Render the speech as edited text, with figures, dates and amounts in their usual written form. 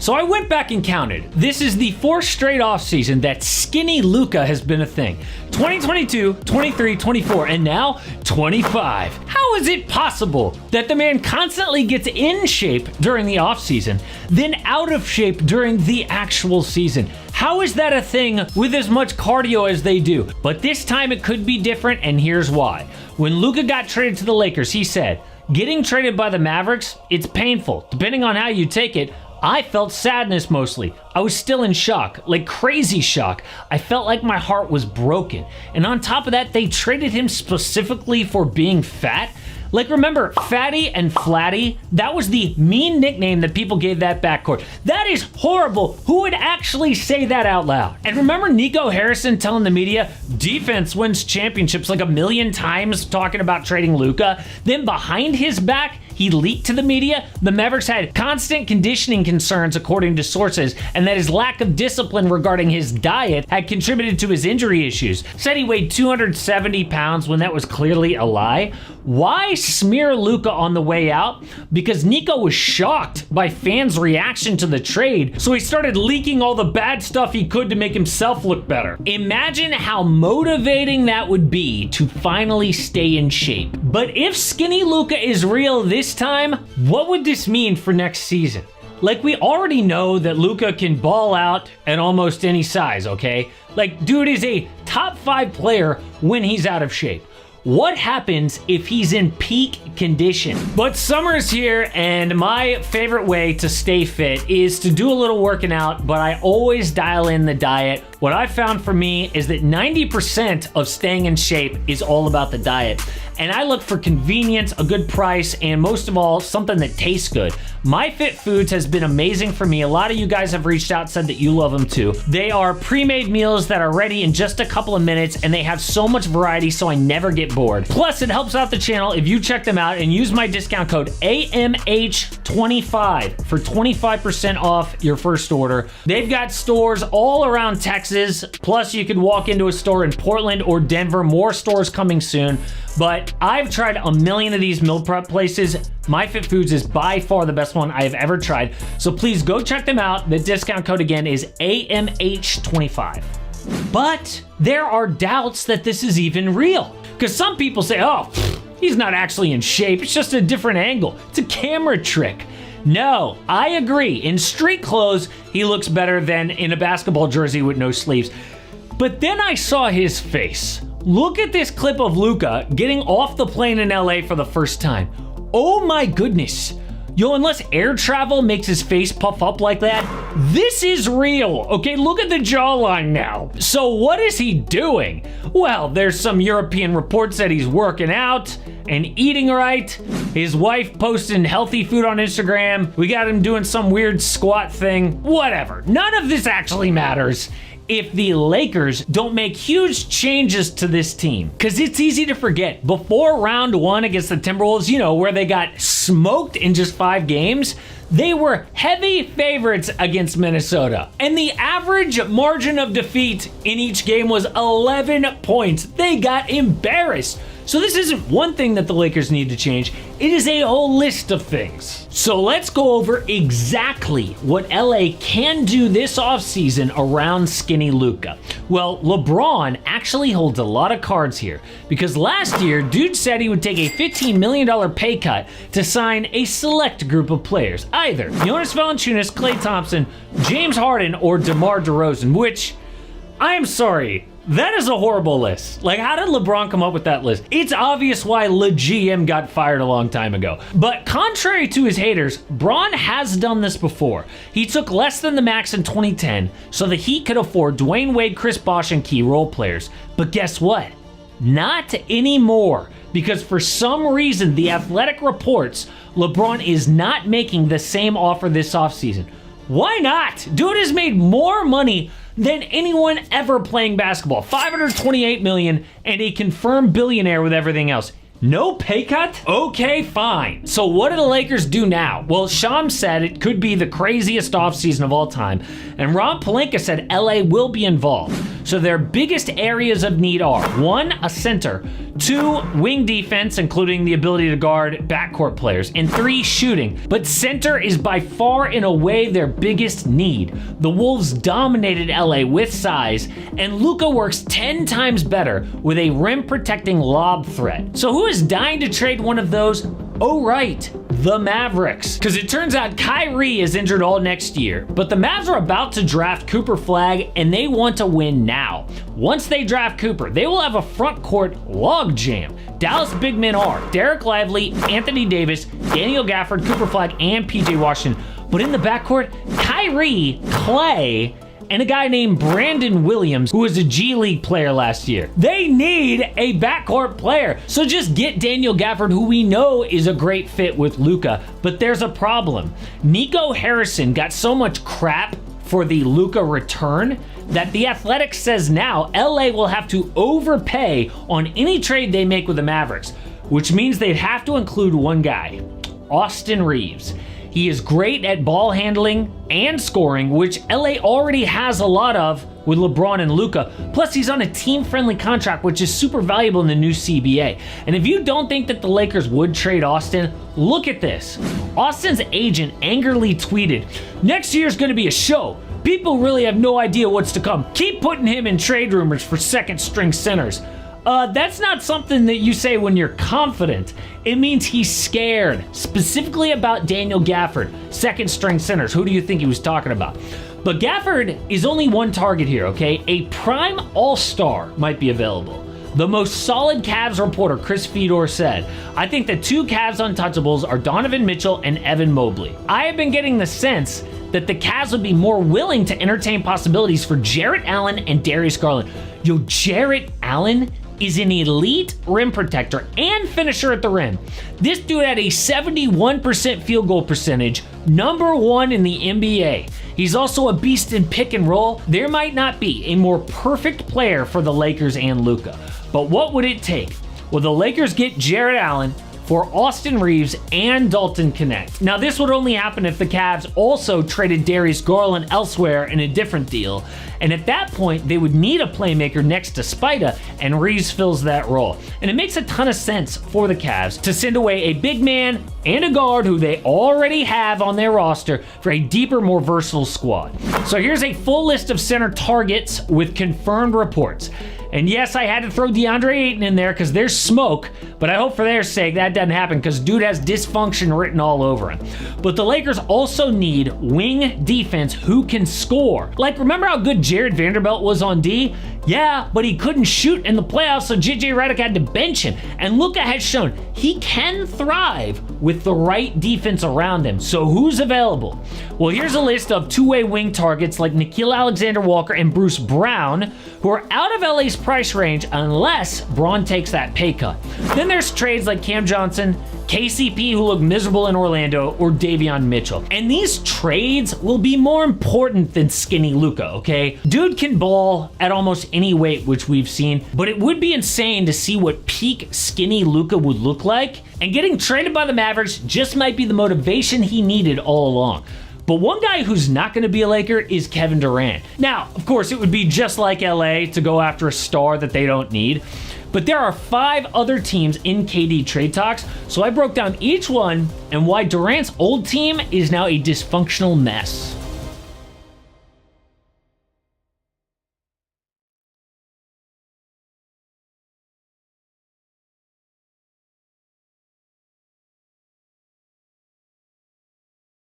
So I went back and counted. This is the 4th straight offseason that skinny Luka has been a thing. 2022, 23, 24, and now 25. How is it possible that the man constantly gets in shape during the offseason, then out of shape during the actual season? How is that a thing with as much cardio as they do? But this time it could be different, and here's why. When Luka got traded to the Lakers, he said, "Getting traded by the Mavericks, it's painful. Depending on how you take it, I felt sadness mostly. I was still in shock, like crazy shock. I felt like my heart was broken. And on top of that, they traded him specifically for being fat. Like, remember, Fatty and Flatty? That was the mean nickname that people gave that backcourt. That is horrible. Who would actually say that out loud? And remember Nico Harrison telling the media, defense wins championships like a million times, talking about trading Luka? Then behind his back, he leaked to the media the Mavericks had constant conditioning concerns, according to sources, and that his lack of discipline regarding his diet had contributed to his injury issues. Said he weighed 270 pounds when that was clearly a lie. Why smear Luka on the way out? Because Nico was shocked by fans' reaction to the trade, so he started leaking all the bad stuff he could to make himself look better. Imagine how motivating that would be to finally stay in shape. But if skinny Luka is real this time, what would this mean for next season? Like, we already know that Luka can ball out at almost any size, okay? Like, dude is a top 5 player when he's out of shape. What happens if he's in peak condition? But summer's here, and my favorite way to stay fit is to do a little working out, but I always dial in the diet. What I found for me is that 90% of staying in shape is all about the diet. And I look for convenience, a good price, and most of all, something that tastes good. MyFitFoods has been amazing for me. A lot of you guys have reached out, said that you love them too. They are pre-made meals that are ready in just a couple of minutes, and they have so much variety, so I never get bored. Plus, it helps out the channel if you check them out and use my discount code AMH25 for 25% off your first order. They've got stores all around Texas. Plus, you could walk into a store in Portland or Denver. More stores coming soon. But I've tried a million of these meal prep places. MyFitFoods is by far the best one I have ever tried. So please go check them out. The discount code again is AMH25. But there are doubts that this is even real. Because some people say, oh, he's not actually in shape. It's just a different angle. It's a camera trick. No, I agree. In street clothes, he looks better than in a basketball jersey with no sleeves. But then I saw his face. Look at this clip of Luka getting off the plane in LA for the first time. Oh my goodness. Yo, unless air travel makes his face puff up like that, this is real. Okay, look at the jawline now. So what is he doing? Well, there's some European reports that he's working out and eating right. His wife posting healthy food on Instagram. We got him doing some weird squat thing. Whatever. None of this actually matters if the Lakers don't make huge changes to this team. Because it's easy to forget. Before round 1 against the Timberwolves, you know, where they got smoked in just 5 games, they were heavy favorites against Minnesota. And the average margin of defeat in each game was 11 points. They got embarrassed. So this isn't one thing that the Lakers need to change. It is a whole list of things. So let's go over exactly what LA can do this offseason around skinny Luka. Well, LeBron actually holds a lot of cards here because last year, dude said he would take a $15 million pay cut to sign a select group of players, either Jonas Valanciunas, Klay Thompson, James Harden, or DeMar DeRozan, which, I'm sorry, that is a horrible list. Like, how did LeBron come up with that list? It's obvious why Le GM got fired a long time ago. But contrary to his haters, Bron has done this before. He took less than the max in 2010 so that he could afford Dwayne Wade, Chris Bosh, and key role players. But guess what? Not anymore. Because for some reason, The Athletic reports LeBron is not making the same offer this offseason. Why not? Dude has made more money than anyone ever playing basketball. $528 million and a confirmed billionaire with everything else. No pay cut? Okay, fine. So what do the Lakers do now? Well, Shams said it could be the craziest offseason of all time, and Rob Pelinka said LA will be involved. So their biggest areas of need are 1, a center, 2, wing defense, including the ability to guard backcourt players, and 3, shooting. But center is by far and away their biggest need. The Wolves dominated LA with size, and Luka works 10 times better with a rim-protecting lob threat. So who is dying to trade one of those? Oh right, the Mavericks. Because it turns out Kyrie is injured all next year, but the Mavs are about to draft Cooper Flagg, and they want to win now. Once they draft Cooper, they will have a front court logjam. Dallas big men are Derek Lively, Anthony Davis, Daniel Gafford, Cooper Flagg, and PJ Washington. But in the backcourt, Kyrie, Clay, and a guy named Brandon Williams, who was a G League player last year. They need a backcourt player. So just get Daniel Gafford, who we know is a great fit with Luka. But there's a problem. Nico Harrison got so much crap for the Luka return that The Athletic says now LA will have to overpay on any trade they make with the Mavericks, which means they'd have to include one guy, Austin Reeves. He is great at ball handling and scoring, which LA already has a lot of with LeBron and Luka. Plus, he's on a team-friendly contract, which is super valuable in the new CBA. And if you don't think that the Lakers would trade Austin, look at this. Austin's agent angrily tweeted, "Next year's gonna be a show. People really have no idea what's to come. Keep putting him in trade rumors for second-string centers." That's not something that you say when you're confident. It means he's scared, specifically about Daniel Gafford, second string centers. Who do you think he was talking about? But Gafford is only one target here, okay? A prime all-star might be available. The most solid Cavs reporter, Chris Fedor, said, "I think the 2 Cavs untouchables are Donovan Mitchell and Evan Mobley." I have been getting the sense that the Cavs would be more willing to entertain possibilities for Jarrett Allen and Darius Garland. Yo, Jarrett Allen is an elite rim protector and finisher at the rim. This dude had a 71% field goal percentage, #1 in the NBA. He's also a beast in pick and roll. There might not be a more perfect player for the Lakers and Luka. But what would it take? Well, the Lakers get Jarrett Allen for Austin Reeves and Dalton Knecht. Now, this would only happen if the Cavs also traded Darius Garland elsewhere in a different deal. And at that point, they would need a playmaker next to Spida, and Reeves fills that role. And it makes a ton of sense for the Cavs to send away a big man and a guard who they already have on their roster for a deeper, more versatile squad. So here's a full list of center targets with confirmed reports. And yes, I had to throw DeAndre Ayton in there because there's smoke, but I hope for their sake that doesn't happen because dude has dysfunction written all over him. But the Lakers also need wing defense who can score. Like, remember how good Jared Vanderbilt was on D? Yeah, but he couldn't shoot in the playoffs, so JJ Redick had to bench him. And Luka has shown he can thrive with the right defense around him. So who's available? Well, here's a list of two-way wing targets like Nickeil Alexander-Walker and Bruce Brown, who are out of LA's price range unless Braun takes that pay cut. Then there's trades like Cam Johnson, KCP, who look miserable in Orlando, or Davion Mitchell. And these trades will be more important than skinny Luka, okay? Dude can ball at almost any weight, which we've seen, but it would be insane to see what peak skinny Luka would look like. And getting traded by the Mavericks just might be the motivation he needed all along. But one guy who's not going to be a Laker is Kevin Durant. Now, of course, it would be just like LA to go after a star that they don't need. But there are 5 other teams in KD trade talks, so I broke down each one and why Durant's old team is now a dysfunctional mess.